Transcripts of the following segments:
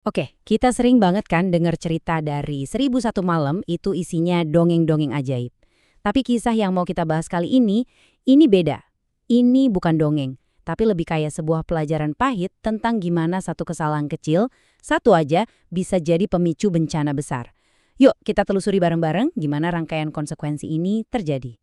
Oke, kita sering banget kan dengar cerita dari 1001 Malam itu isinya dongeng-dongeng ajaib. Tapi kisah yang mau kita bahas kali ini beda. Ini bukan dongeng, tapi lebih kayak sebuah pelajaran pahit tentang gimana satu kesalahan kecil, satu aja bisa jadi pemicu bencana besar. Yuk kita telusuri bareng-bareng gimana rangkaian konsekuensi ini terjadi.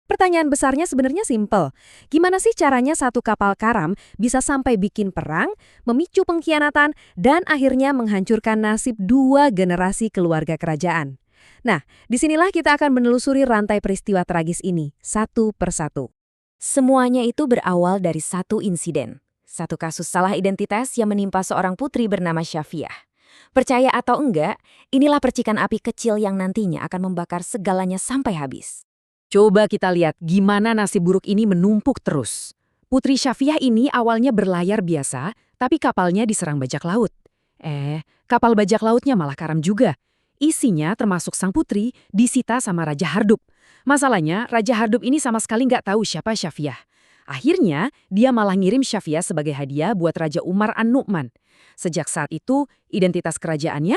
Pertanyaan besarnya sebenarnya simpel. Gimana sih caranya satu kapal karam bisa sampai bikin perang, memicu pengkhianatan, dan akhirnya menghancurkan nasib dua generasi keluarga kerajaan? Nah, disinilah kita akan menelusuri rantai peristiwa tragis ini, satu persatu. Semuanya itu berawal dari satu insiden. Satu kasus salah identitas yang menimpa seorang putri bernama Syafiah. Percaya atau enggak, inilah percikan api kecil yang nantinya akan membakar segalanya sampai habis. Coba kita lihat gimana nasib buruk ini menumpuk terus. Putri Syafiah ini awalnya berlayar biasa, tapi kapalnya diserang bajak laut. Kapal bajak lautnya malah karam juga. Isinya termasuk sang putri disita sama Raja Hardub. Masalahnya, Raja Hardub ini sama sekali nggak tahu siapa Syafiah. Akhirnya, dia malah ngirim Syafiah sebagai hadiah buat Raja Umar An-Nu'man. Sejak saat itu, identitas kerajaannya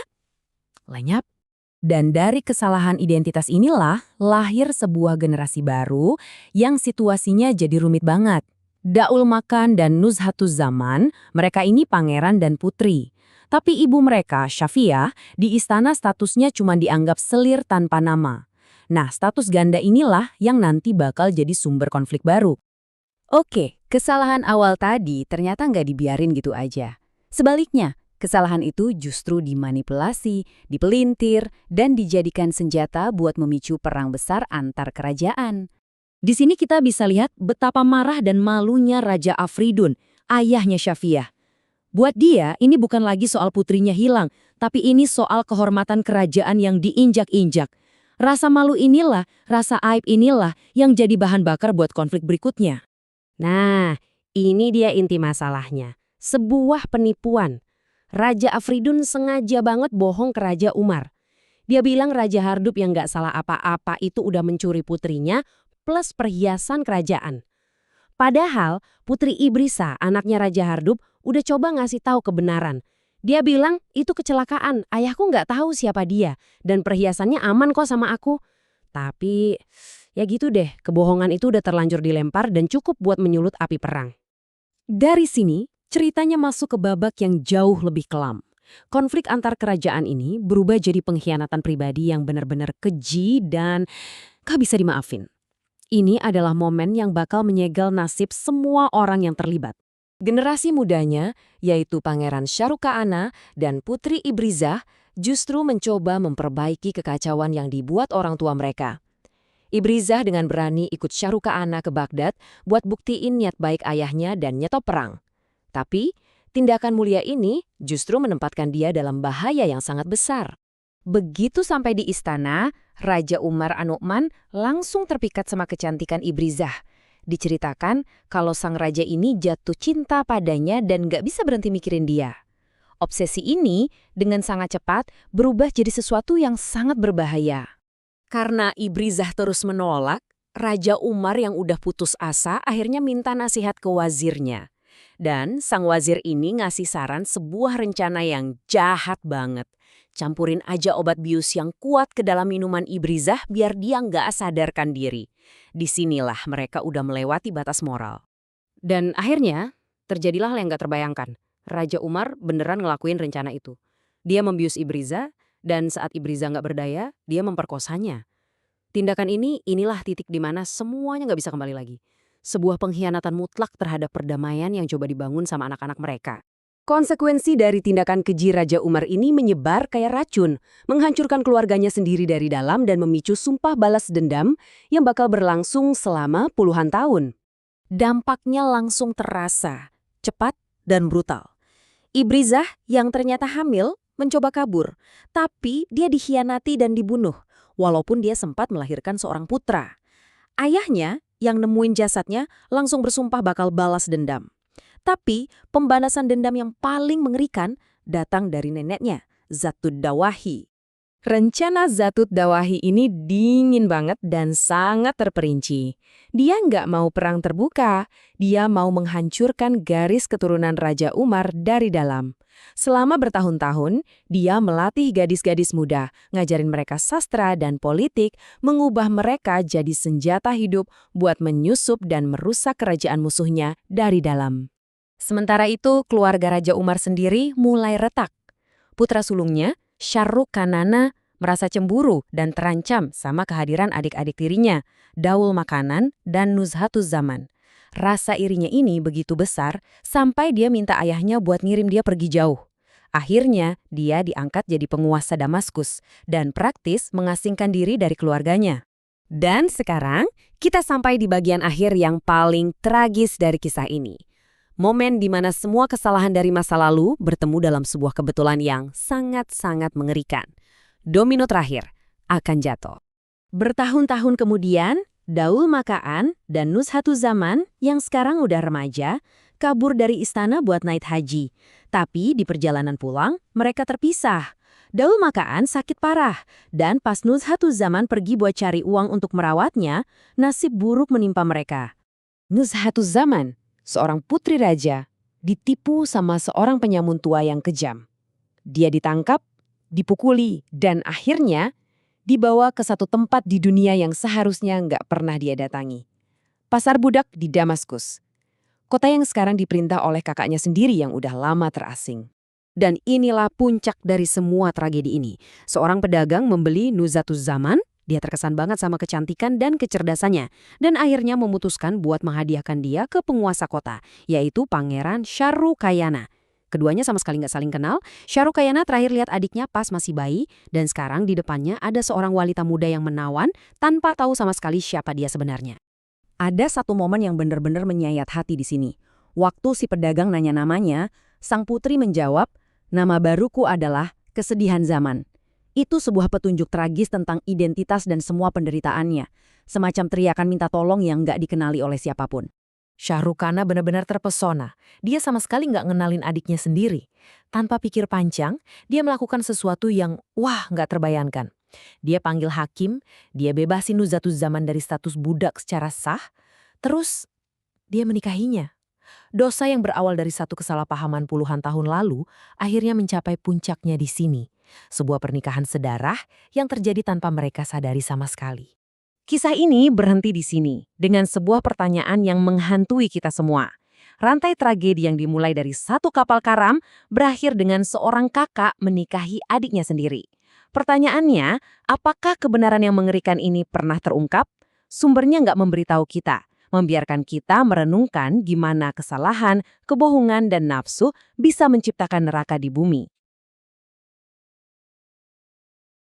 lenyap. Dan dari kesalahan identitas inilah lahir sebuah generasi baru yang situasinya jadi rumit banget. Daul Makan dan Nuzhatuz Zaman, mereka ini pangeran dan putri. Tapi ibu mereka, Syafiah, di istana statusnya cuma dianggap selir tanpa nama. Nah, status ganda inilah yang nanti bakal jadi sumber konflik baru. Oke, kesalahan awal tadi ternyata nggak dibiarin gitu aja. Sebaliknya, kesalahan itu justru dimanipulasi, dipelintir, dan dijadikan senjata buat memicu perang besar antar kerajaan. Di sini kita bisa lihat betapa marah dan malunya Raja Afridun, ayahnya Syafiah. Buat dia, ini bukan lagi soal putrinya hilang, tapi ini soal kehormatan kerajaan yang diinjak-injak. Rasa malu inilah, rasa aib inilah yang jadi bahan bakar buat konflik berikutnya. Nah, ini dia inti masalahnya. Sebuah penipuan. Raja Afridun sengaja banget bohong ke Raja Umar. Dia bilang Raja Hardub yang gak salah apa-apa itu udah mencuri putrinya plus perhiasan kerajaan. Padahal Putri Ibrisa, anaknya Raja Hardub, udah coba ngasih tahu kebenaran. Dia bilang itu kecelakaan, ayahku gak tahu siapa dia dan perhiasannya aman kok sama aku. Tapi ya gitu deh, kebohongan itu udah terlanjur dilempar dan cukup buat menyulut api perang. Dari sini, ceritanya masuk ke babak yang jauh lebih kelam. Konflik antar kerajaan ini berubah jadi pengkhianatan pribadi yang benar-benar keji dan gak bisa dimaafin. Ini adalah momen yang bakal menyegel nasib semua orang yang terlibat. Generasi mudanya, yaitu Pangeran Syaruka'ana dan Putri Ibrizah, justru mencoba memperbaiki kekacauan yang dibuat orang tua mereka. Ibrizah dengan berani ikut Syaruka'ana ke Baghdad buat buktiin niat baik ayahnya dan nyetop perang. Tapi, tindakan mulia ini justru menempatkan dia dalam bahaya yang sangat besar. Begitu sampai di istana, Raja Umar An-Nu'man langsung terpikat sama kecantikan Ibrizah. Diceritakan kalau sang raja ini jatuh cinta padanya dan gak bisa berhenti mikirin dia. Obsesi ini dengan sangat cepat berubah jadi sesuatu yang sangat berbahaya. Karena Ibrizah terus menolak, Raja Umar yang udah putus asa akhirnya minta nasihat ke wazirnya. Dan sang wazir ini ngasih saran sebuah rencana yang jahat banget. Campurin aja obat bius yang kuat ke dalam minuman Ibrizah biar dia nggak sadarkan diri. Disinilah mereka udah melewati batas moral. Dan akhirnya terjadilah hal yang nggak terbayangkan. Raja Umar beneran ngelakuin rencana itu. Dia membius Ibrizah dan saat Ibrizah nggak berdaya, dia memperkosanya. Tindakan inilah titik di mana semuanya nggak bisa kembali lagi. Sebuah pengkhianatan mutlak terhadap perdamaian yang coba dibangun sama anak-anak mereka. Konsekuensi dari tindakan keji Raja Umar ini menyebar kayak racun, menghancurkan keluarganya sendiri dari dalam dan memicu sumpah balas dendam yang bakal berlangsung selama puluhan tahun. Dampaknya langsung terasa, cepat dan brutal. Ibrizah yang ternyata hamil mencoba kabur, tapi dia dikhianati dan dibunuh, walaupun dia sempat melahirkan seorang putra. Ayahnya yang nemuin jasadnya langsung bersumpah bakal balas dendam. Tapi pembalasan dendam yang paling mengerikan datang dari neneknya, Zatud Dawahi. Rencana Zatut Dawahi ini dingin banget dan sangat terperinci. Dia nggak mau perang terbuka, dia mau menghancurkan garis keturunan Raja Umar dari dalam. Selama bertahun-tahun, dia melatih gadis-gadis muda, ngajarin mereka sastra dan politik, mengubah mereka jadi senjata hidup buat menyusup dan merusak kerajaan musuhnya dari dalam. Sementara itu, keluarga Raja Umar sendiri mulai retak. Putra sulungnya, Shahrukh Kanana, merasa cemburu dan terancam sama kehadiran adik-adik tirinya, Daul Makanan dan Nuzhatuz Zaman. Rasa irinya ini begitu besar sampai dia minta ayahnya buat ngirim dia pergi jauh. Akhirnya, dia diangkat jadi penguasa Damaskus dan praktis mengasingkan diri dari keluarganya. Dan sekarang, kita sampai di bagian akhir yang paling tragis dari kisah ini. Momen di mana semua kesalahan dari masa lalu bertemu dalam sebuah kebetulan yang sangat-sangat mengerikan. Domino terakhir akan jatuh. Bertahun-tahun kemudian, Daul Makaan dan Nuzhatuz Zaman yang sekarang udah remaja, kabur dari istana buat naik haji. Tapi di perjalanan pulang, mereka terpisah. Daul Makaan sakit parah, dan pas Nuzhatuz Zaman pergi buat cari uang untuk merawatnya, nasib buruk menimpa mereka. Nuzhatuz Zaman, seorang putri raja, ditipu sama seorang penyamun tua yang kejam. Dia ditangkap, dipukuli, dan akhirnya dibawa ke satu tempat di dunia yang seharusnya nggak pernah dia datangi. Pasar budak di Damaskus. Kota yang sekarang diperintah oleh kakaknya sendiri yang udah lama terasing. Dan inilah puncak dari semua tragedi ini. Seorang pedagang membeli Nuzhatuz Zaman, dia terkesan banget sama kecantikan dan kecerdasannya, dan akhirnya memutuskan buat menghadiahkan dia ke penguasa kota, yaitu Pangeran Shahrukh Kayana. Keduanya sama sekali nggak saling kenal. Shahrukh Kayana terakhir lihat adiknya pas masih bayi, dan sekarang di depannya ada seorang wanita muda yang menawan tanpa tahu sama sekali siapa dia sebenarnya. Ada satu momen yang benar-benar menyayat hati di sini. Waktu si pedagang nanya namanya, sang putri menjawab, "Nama baruku adalah Kesedihan Zaman." Itu sebuah petunjuk tragis tentang identitas dan semua penderitaannya. Semacam teriakan minta tolong yang nggak dikenali oleh siapapun. Shahrukh Khan benar-benar terpesona. Dia sama sekali nggak ngenalin adiknya sendiri. Tanpa pikir panjang, dia melakukan sesuatu yang nggak terbayangkan. Dia panggil hakim, dia bebasin Nuzhatuz Zaman dari status budak secara sah, terus dia menikahinya. Dosa yang berawal dari satu kesalahpahaman puluhan tahun lalu akhirnya mencapai puncaknya di sini. Sebuah pernikahan sedarah yang terjadi tanpa mereka sadari sama sekali. Kisah ini berhenti di sini, dengan sebuah pertanyaan yang menghantui kita semua. Rantai tragedi yang dimulai dari satu kapal karam berakhir dengan seorang kakak menikahi adiknya sendiri. Pertanyaannya, apakah kebenaran yang mengerikan ini pernah terungkap? Sumbernya nggak memberitahu kita, membiarkan kita merenungkan gimana kesalahan, kebohongan, dan nafsu bisa menciptakan neraka di bumi.